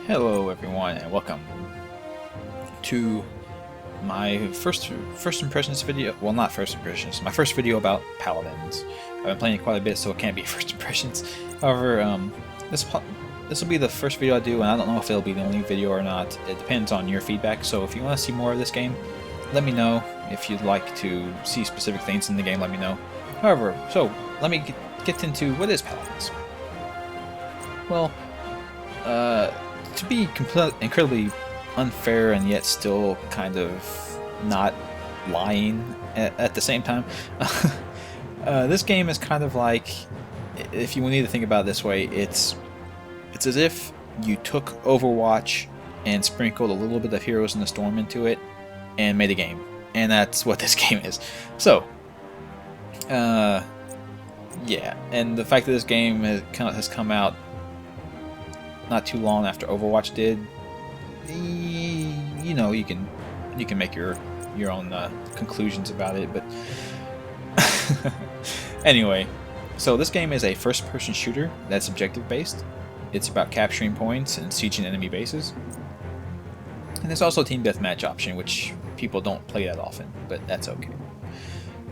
Hello everyone and welcome to my first impressions video. Well, not first impressions, my first video about Paladins. I've been playing it quite a bit, so it can't be first impressions. However, this will be the first video I do, and I don't know if it'll be the only video or not. It depends on your feedback, so if you want to see more of this game, let me know. If you'd like to see specific things in the game, let me know. However, so let me get into what is Paladins. Well, to be incredibly unfair and yet still kind of not lying at the same time, this game is kind of like, if you need to think about it this way, it's as if you took Overwatch and sprinkled a little bit of Heroes in the Storm into it and made a game, and that's what this game is. So, yeah, and the fact that this game has come out not too long after Overwatch did, you know, you can make your own conclusions about it. But anyway, so this game is a first-person shooter that's objective-based. It's about capturing points and sieging enemy bases. And there's also a team deathmatch option, which people don't play that often, but that's okay.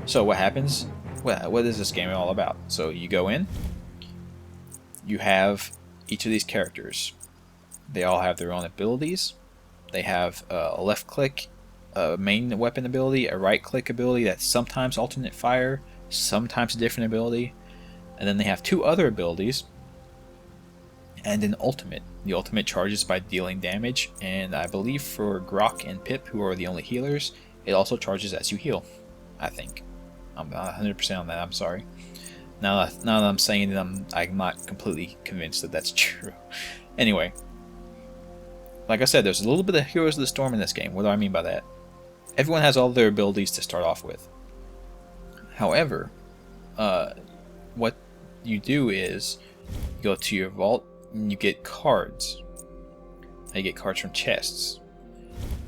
So what happens? Well, what is this game all about? So you go in, you have each of these characters. They all have their own abilities. They have a left click, a main weapon ability, a right click ability that's sometimes alternate fire, sometimes a different ability, and then they have two other abilities and an ultimate. The ultimate charges by dealing damage, and I believe for Grok and Pip, who are the only healers, it also charges as you heal. I think. I'm not 100% on that, I'm sorry. Now that I'm saying it, I'm not completely convinced that that's true. Anyway, like I said, there's a little bit of Heroes of the Storm in this game. What do I mean by that? Everyone has all their abilities to start off with. However, what you do is you go to your vault and you get cards. You get cards from chests.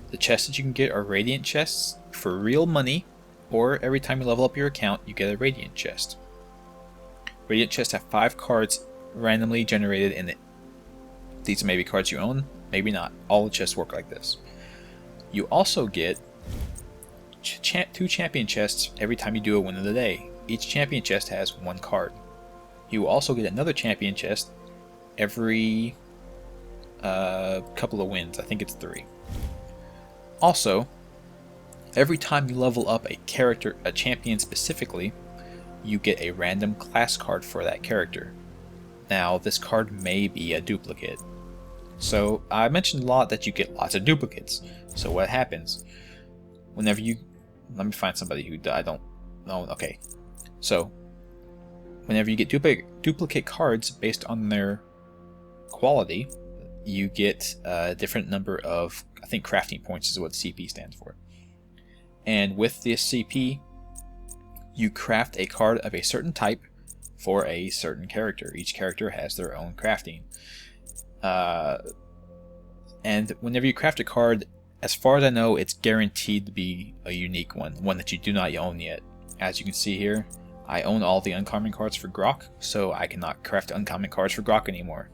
The chests that you can get are Radiant chests for real money, or every time you level up your account, you get a Radiant chest. Radiant chests have 5 cards randomly generated in it. These may be cards you own, maybe not. All the chests work like this. You also get 2 champion chests every time you do a win of the day. Each champion chest has 1 card. You will also get another champion chest every couple of wins. I think it's 3. Also, every time you level up a character, a champion specifically, you get a random class card for that character. Now, this card may be a duplicate. So, I mentioned a lot that you get lots of duplicates. So what happens? Whenever you... Let me find somebody who I don't know. Okay. So, whenever you get duplicate cards based on their quality, you get a different number of, I think, crafting points is what CP stands for. And with this CP, you craft a card of a certain type for a certain character. Each character has their own crafting. And whenever you craft a card, as far as I know, it's guaranteed to be a unique one that you do not own yet. As you can see here, I own all the uncommon cards for Grok, so I cannot craft uncommon cards for Grok anymore.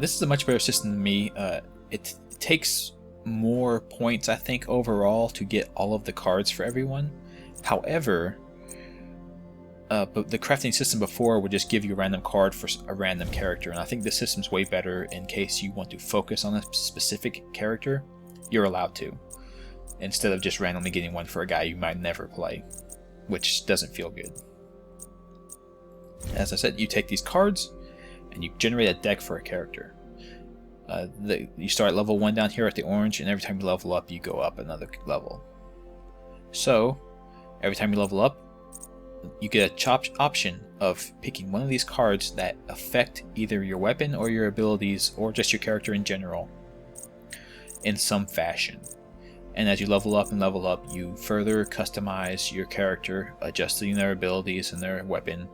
This is a much better system than me. It takes more points, I think, overall to get all of the cards for everyone. However, but the crafting system before would just give you a random card for a random character, and I think this system's way better in case you want to focus on a specific character. You're allowed to, instead of just randomly getting one for a guy you might never play, which doesn't feel good. As I said, you take these cards and you generate a deck for a character. You start at level 1 down here at the orange, and every time you level up, you go up another level. So, every time you level up, you get a option of picking one of these cards that affect either your weapon or your abilities, or just your character in general, in some fashion. And as you level up and level up, you further customize your character, adjusting their abilities and their weapon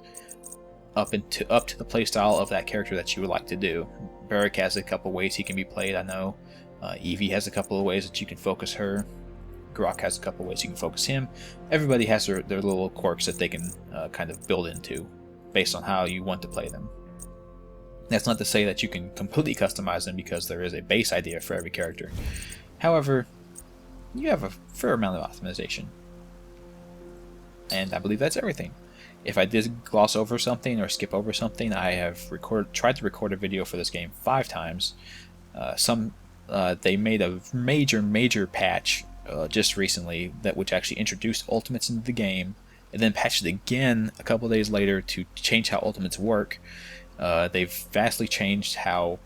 up to the playstyle of that character that you would like to do. Barrick has a couple ways he can be played, I know. Evie has a couple of ways that you can focus her. Grok has a couple ways you can focus him. Everybody has their little quirks that they can kind of build into based on how you want to play them. That's not to say that you can completely customize them, because there is a base idea for every character. However, you have a fair amount of optimization. And I believe that's everything. If I did gloss over something or skip over something, I have tried to record a video for this game 5 times. They made a major patch just recently which actually introduced ultimates into the game, and then patched it again a couple days later to change how ultimates work. They've vastly changed how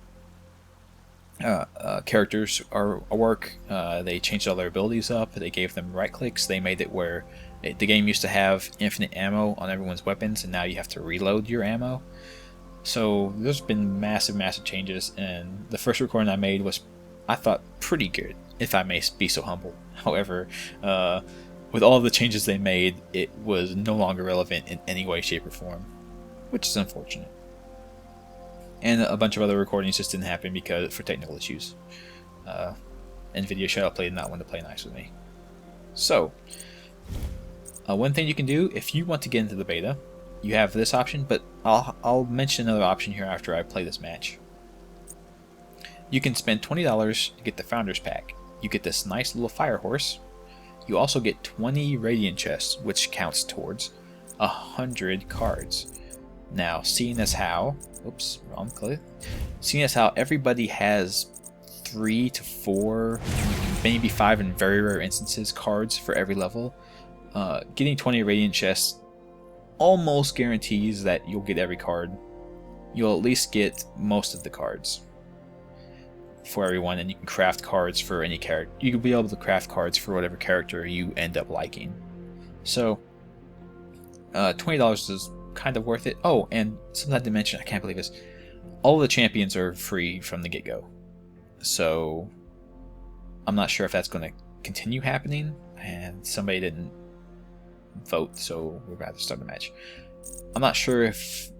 characters work. They changed all their abilities up. They gave them right clicks. They made it where the game used to have infinite ammo on everyone's weapons, and now you have to reload your ammo. So there's been massive changes, and the first recording I made was, I thought, pretty good, if I may be so humble. However, with all the changes they made, it was no longer relevant in any way, shape, or form, which is unfortunate. And a bunch of other recordings just didn't happen for technical issues. NVIDIA Shadowplay did not want to play nice with me. So, one thing you can do if you want to get into the beta, you have this option, but I'll mention another option here after I play this match. You can spend $20 to get the Founders Pack. You get this nice little fire horse. You also get 20 Radiant chests, which counts towards 100 cards. Now, seeing as how everybody has 3 to 4, maybe 5 in very rare instances, cards for every level, getting 20 Radiant chests almost guarantees that you'll get every card. You'll at least get most of the cards for everyone, and you can craft cards for any character. You can be able to craft cards for whatever character you end up liking. So, $20 is kind of worth it. Oh, and something I didn't mention, I can't believe this. All of the champions are free from the get-go. So, I'm not sure if that's going to continue happening, and somebody didn't vote, so we're about to start the match. I'm not sure if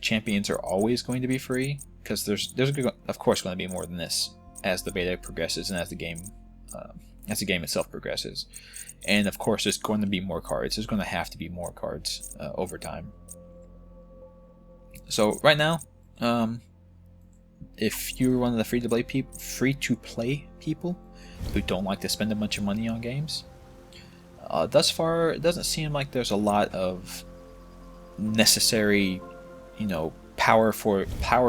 champions are always going to be free, because there's of course going to be more than this as the beta progresses and as the game itself progresses. And of course, there's going to be more cards. There's going to have to be more cards over time. So right now, if you're one of the free-to-play people who don't like to spend a bunch of money on games, thus far it doesn't seem like there's a lot of necessary, power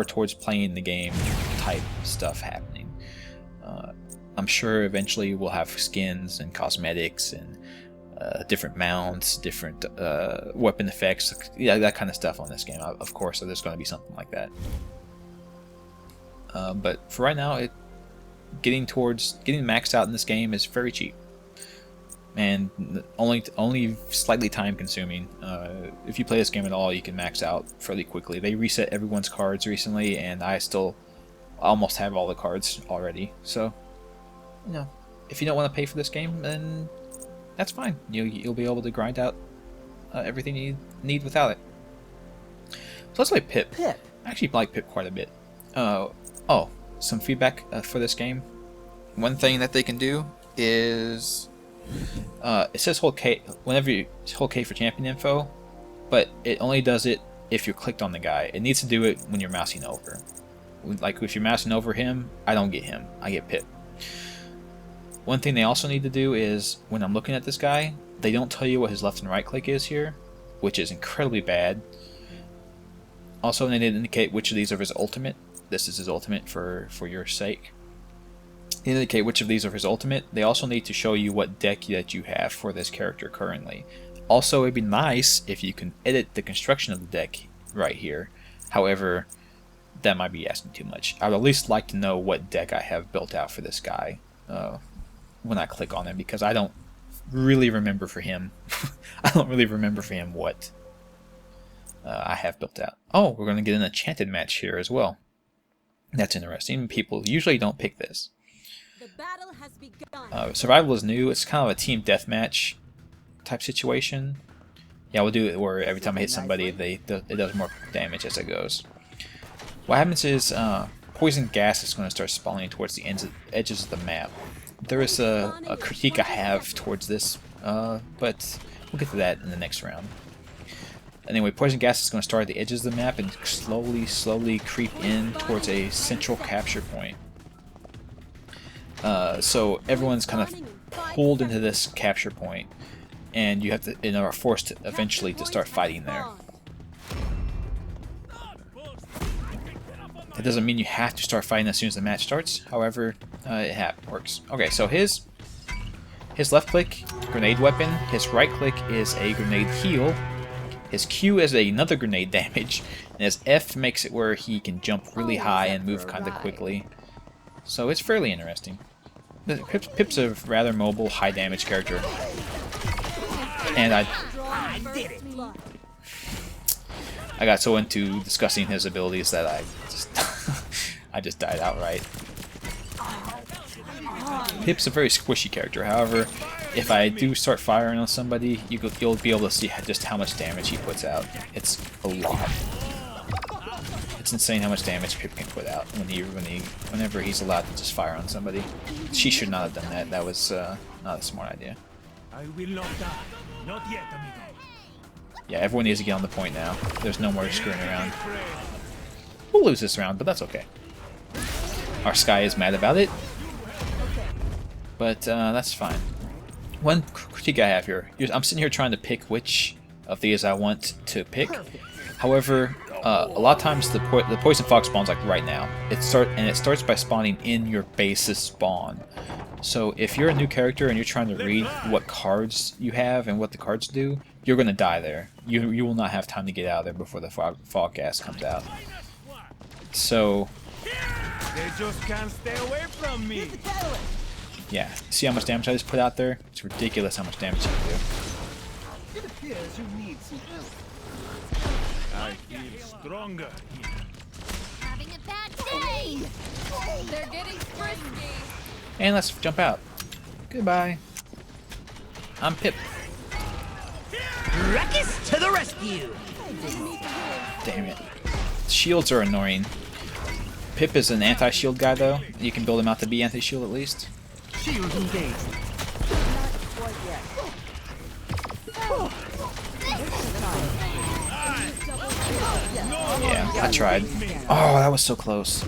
towards playing the game type stuff happening. I'm sure eventually we'll have skins and cosmetics and different mounts, different weapon effects, that kind of stuff on this game. Of course, so there's going to be something like that. But for right now, getting maxed out in this game is very cheap, and only slightly time consuming. If you play this game at all, you can max out fairly quickly. They reset everyone's cards recently, and I still almost have all the cards already. So, if you don't want to pay for this game, then that's fine. You'll be able to grind out everything you need without it. So let's play Pip. I actually like Pip quite a bit. Some feedback for this game. One thing that they can do is it says hold K whenever you hold K for champion info, but it only does it if you're clicked on the guy. It needs to do it when you're mousing over. Like if you're mousing over him, I don't get him. I get Pip. One thing they also need to do is when I'm looking at this guy, they don't tell you what his left and right click is here, which is incredibly bad. Also, they need to indicate which of these are his ultimate. This is his ultimate for your sake. They indicate which of these are his ultimate. They also need to show you what deck that you have for this character currently. Also, it'd be nice if you can edit the construction of the deck right here. However, that might be asking too much. I'd at least like to know what deck I have built out for this guy when I click on him, because I don't really remember for him. I don't really remember for him what I have built out. Oh, we're going to get an enchanted match here as well. That's interesting. People usually don't pick this. The battle has begun. Survival is new. It's kind of a team deathmatch type situation. Yeah, we'll do it where every time I hit somebody, it does more damage as it goes. What happens is poison gas is going to start spawning towards the edges of the map. There is a critique I have towards this, but we'll get to that in the next round. Anyway, poison gas is going to start at the edges of the map and slowly creep in towards a central capture point. So everyone's kind of pulled into this capture point, and you have to, and are forced eventually to start fighting there. That doesn't mean you have to start fighting as soon as the match starts. However, it works. Okay, so his left click, grenade weapon. His right click is a grenade heal. His Q is another grenade damage, and his F makes it where he can jump really high and move kind of quickly. So it's fairly interesting. Pip's a rather mobile, high damage character, and I got so into discussing his abilities that I just died outright. Pip's a very squishy character. However, if I do start firing on somebody, you'll be able to see just how much damage he puts out. It's a lot. It's insane how much damage Pip can put out whenever he's allowed to just fire on somebody. She should not have done that. That was not a smart idea. I will not die. Not yet, amigo. Yeah, everyone needs to get on the point now. There's no more screwing around. We'll lose this round, but that's okay. Our Sky is mad about it, but that's fine. One critique I have here, I'm sitting here trying to pick which of these I want to pick. However, a lot of times the poison fox spawns like right now. It starts by spawning in your base's spawn. So if you're a new character and you're trying to read what cards you have and what the cards do, you're going to die there. You will not have time to get out of there before the fog gas comes out. So They just can't stay away from me. yeah, see how much damage I just put out there? It's ridiculous how much damage you can do. It appears you need some help. I feel stronger here. Having a bad day. They're getting frisky. And let's jump out. Goodbye. I'm Pip. Ruckus to the rescue! Damn it. Shields are annoying. Pip is an anti-shield guy though. You can build him out to be anti-shield at least. Shield engaged. Yeah, I tried. Oh, that was so close.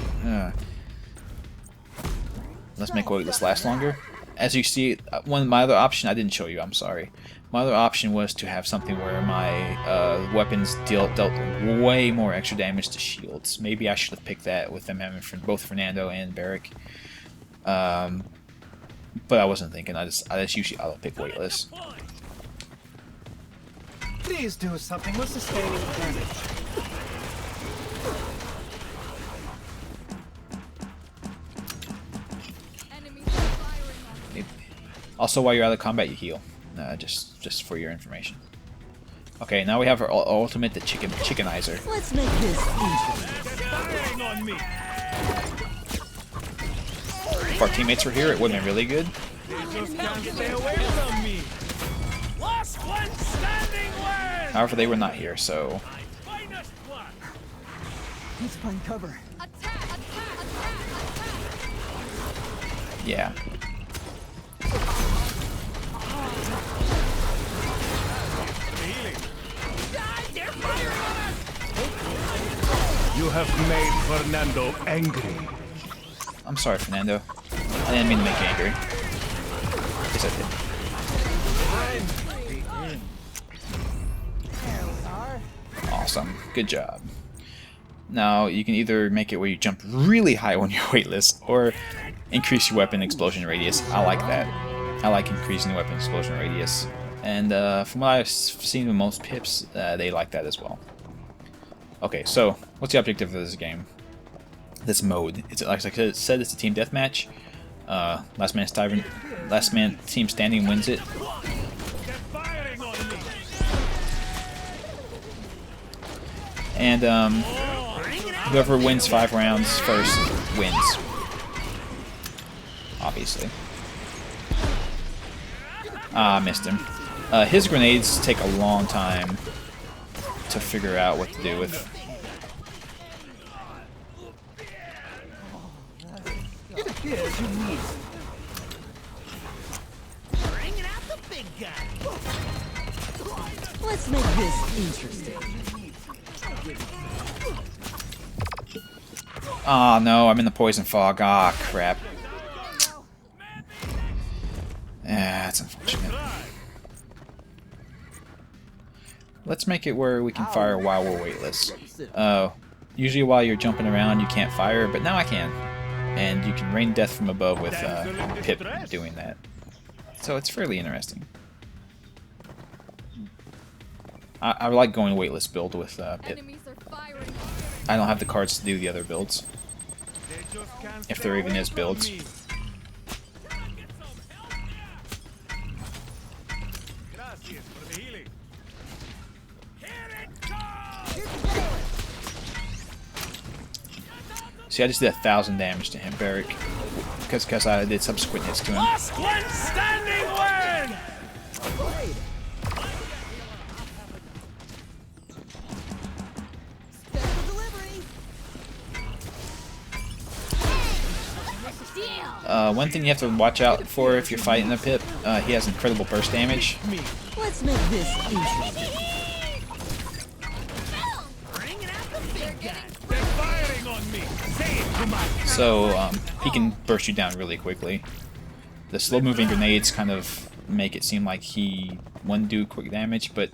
Let's make this last longer. As you see, my other option, I didn't show you, I'm sorry. My other option was to have something where my weapons dealt way more extra damage to shields. Maybe I should have picked that with them having both Fernando and Barrick. But I wasn't thinking. I just usually I'll pick weightless. Please do something with sustaining damage. Enemies are firing on me. Also, while you're out of combat, you heal. Just for your information. Okay, now we have our ultimate, the chickenizer. Let's make this easy. They're firing on me. If our teammates were here, it would have been really good. They just can't stay away from me. Last one standing wins. However, they were not here, so Finest one. Let's find cover. Attack! yeah. You have made Fernando angry. I'm sorry, Fernando. I didn't mean to make you angry. Yes, I did. Awesome. Good job. Now, you can either make it where you jump really high when you're weightless, or increase your weapon explosion radius. I like that. I like increasing the weapon explosion radius. And from what I've seen with most Pips, they like that as well. Okay, so what's the objective of this game? This mode. It's like I said, it's a team deathmatch. Last man team standing wins it. They're firing on me. And whoever wins 5 rounds first wins. Obviously. Ah, I missed him. His grenades take a long time to figure out what to do with. It appears you need Bringing out the big guy. Let's make this interesting. Oh no, I'm in the poison fog. Ah, crap. That's unfortunate. Let's make it where we can fire while we're weightless. Usually while you're jumping around you can't fire, but now I can. And you can rain death from above with Pip doing that. So it's fairly interesting. I like going weightless build with Pip. I don't have the cards to do the other builds. If there even is builds. See, I just did 1,000 damage to him, Barrick, because I did subsequent hits to him. Last one standing word! One thing you have to watch out for if you're fighting a Pip, he has incredible burst damage. Let's make this interesting. So he can burst you down really quickly. The slow-moving grenades kind of make it seem like he wouldn't do quick damage, but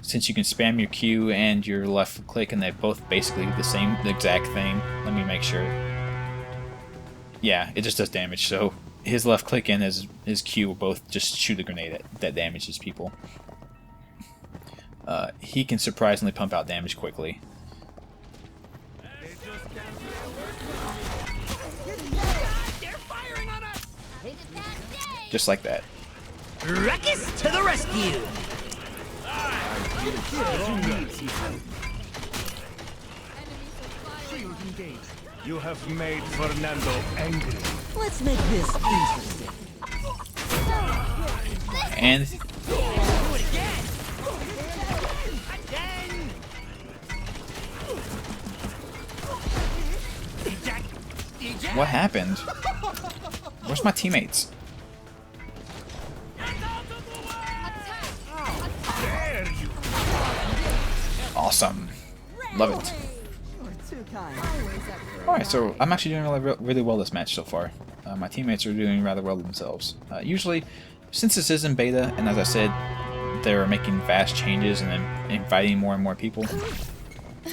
since you can spam your Q and your left click and they're both basically the exact thing, let me make sure. Yeah, it just does damage, so his left click and his Q will both just shoot a grenade that damages people. He can surprisingly pump out damage quickly. Just like that. Ruckus to the rescue! You have made Fernando angry. Let's make this interesting. And what happened? Where's my teammates? Awesome. Love it. Alright, so I'm actually doing really well this match so far. My teammates are doing rather well themselves. Usually, since this is in beta, and as I said, they're making vast changes and then inviting more and more people,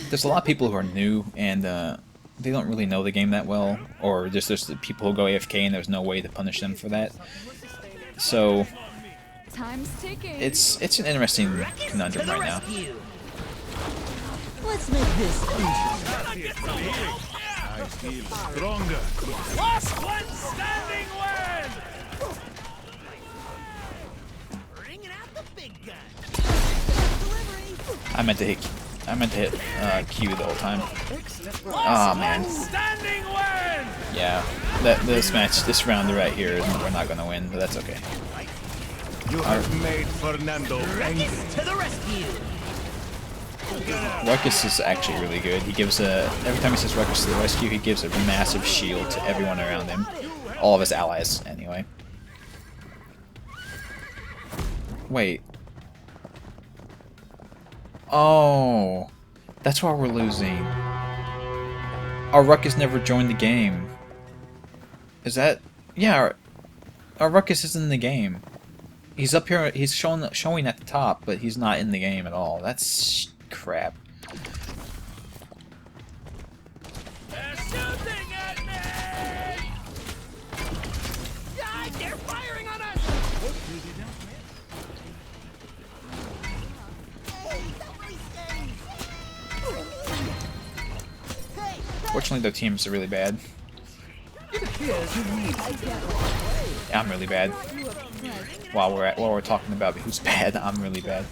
there's a lot of people who are new and they don't really know the game that well, or just there's the people who go AFK and there's no way to punish them for that. So it's an interesting conundrum right now. Let's make this interesting. I feel stronger. Last one standing word! Bringing out the big gun. I meant to hit Q the whole time. Oh man. Standing word! Yeah, this round right here, we're not gonna win, but that's okay. You have made Fernando angry. To the rescue! Ruckus is actually really good. He gives every time he says Ruckus to the rescue, he gives a massive shield to everyone around him. All of his allies, anyway. Wait. Oh, that's why we're losing. Our Ruckus never joined the game. Is that... Yeah, our Ruckus is in the game. He's up here, he's showing at the top, but he's not in the game at all. That's crap. They're shooting at me! God, they're firing on us! Fortunately, their teams are really bad. Yeah, I'm really bad. While we're talking about who's bad, I'm really bad.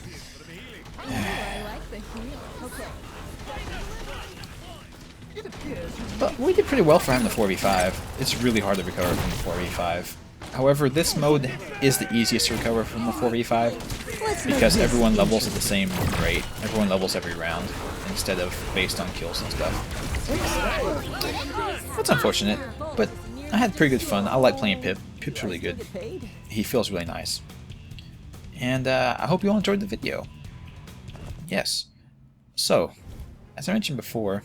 But we did pretty well for having the 4v5. It's really hard to recover from the 4v5. However, this mode is the easiest to recover from the 4v5 because everyone levels at the same rate. Everyone levels every round instead of based on kills and stuff. That's unfortunate, but I had pretty good fun. I like playing Pip. Pip's really good. He feels really nice. And I hope you all enjoyed the video. yes. So, as I mentioned before,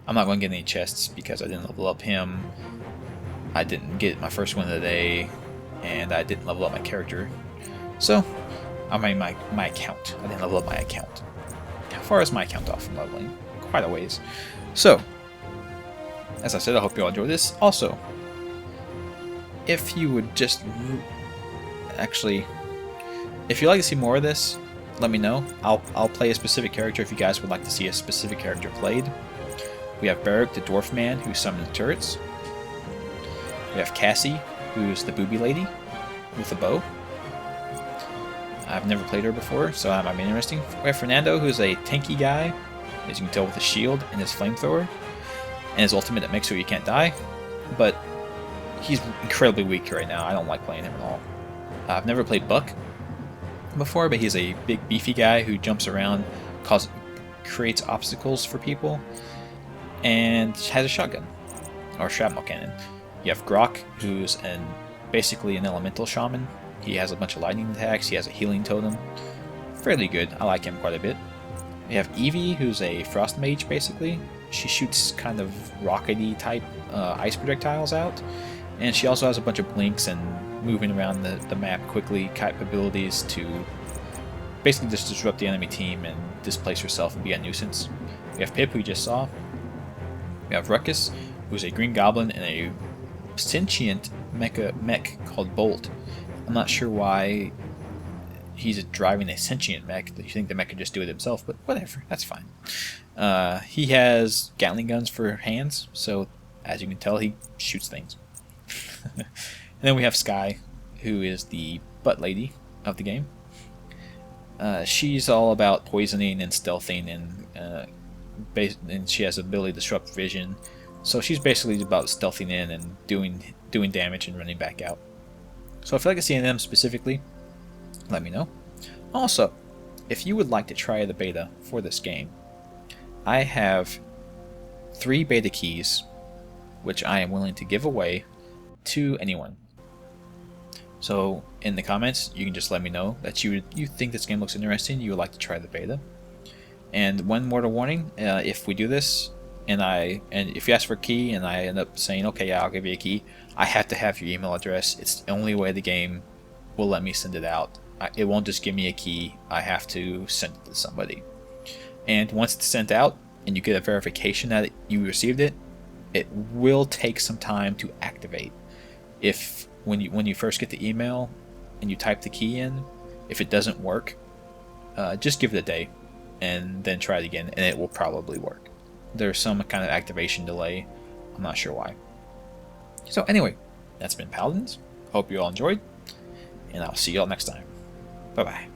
I'm not going to get any chests because I didn't level up him. I didn't get my first one of the day, and I didn't level up my character. So, I mean my account. I didn't level up my account. How far is my account off from leveling? Quite a ways. So, as I said, I hope you all enjoyed this. Also, if you would just actually, if you'd like to see more of this, let me know. I'll play a specific character if you guys would like to see a specific character played. We have Barrick, the dwarf man who summons turrets. We have Cassie, who's the booby lady with a bow. I've never played her before, so that might be interesting. We have Fernando, who's a tanky guy, as you can tell with his shield and his flamethrower, and his ultimate that makes sure you can't die. But he's incredibly weak right now. I don't like playing him at all. I've never played Buck before, but he's a big beefy guy who jumps around, creates obstacles for people, and has a shotgun or shrapnel cannon. You have Grok, who's basically an elemental shaman. He has a bunch of lightning attacks. He has a healing totem. Fairly good. I like him quite a bit. You have Evie, who's a frost mage basically. She shoots kind of rockety type ice projectiles out, and she also has a bunch of blinks and moving around the map quickly capabilities to basically just disrupt the enemy team and displace herself and be a nuisance. We have Pip, who you just saw. We have Ruckus, who's a green goblin and a sentient mech called Bolt. I'm not sure why he's driving a sentient mech. You think the mech could just do it himself, but whatever, that's fine. He has Gatling guns for hands, so as you can tell, he shoots things. And then we have Sky, who is the butt lady of the game. She's all about poisoning and stealthing, and she has the ability to disrupt vision. So she's basically about stealthing in and doing damage and running back out. So if you'd like to see any of them specifically, let me know. Also, if you would like to try the beta for this game, I have 3 beta keys which I am willing to give away to anyone. So in the comments, you can just let me know that you think this game looks interesting, you would like to try the beta. And one more warning, if we do this, and if you ask for a key and I end up saying, okay, yeah, I'll give you a key, I have to have your email address. It's the only way the game will let me send it out. It won't just give me a key, I have to send it to somebody. And once it's sent out and you get a verification that you received it, it will take some time to activate. If when you first get the email and you type the key in, if it doesn't work, just give it a day and then try it again, and it will probably work. There's some kind of activation delay. I'm not sure why. So anyway, that's been Paladins. Hope you all enjoyed, and I'll see you all next time. Bye bye.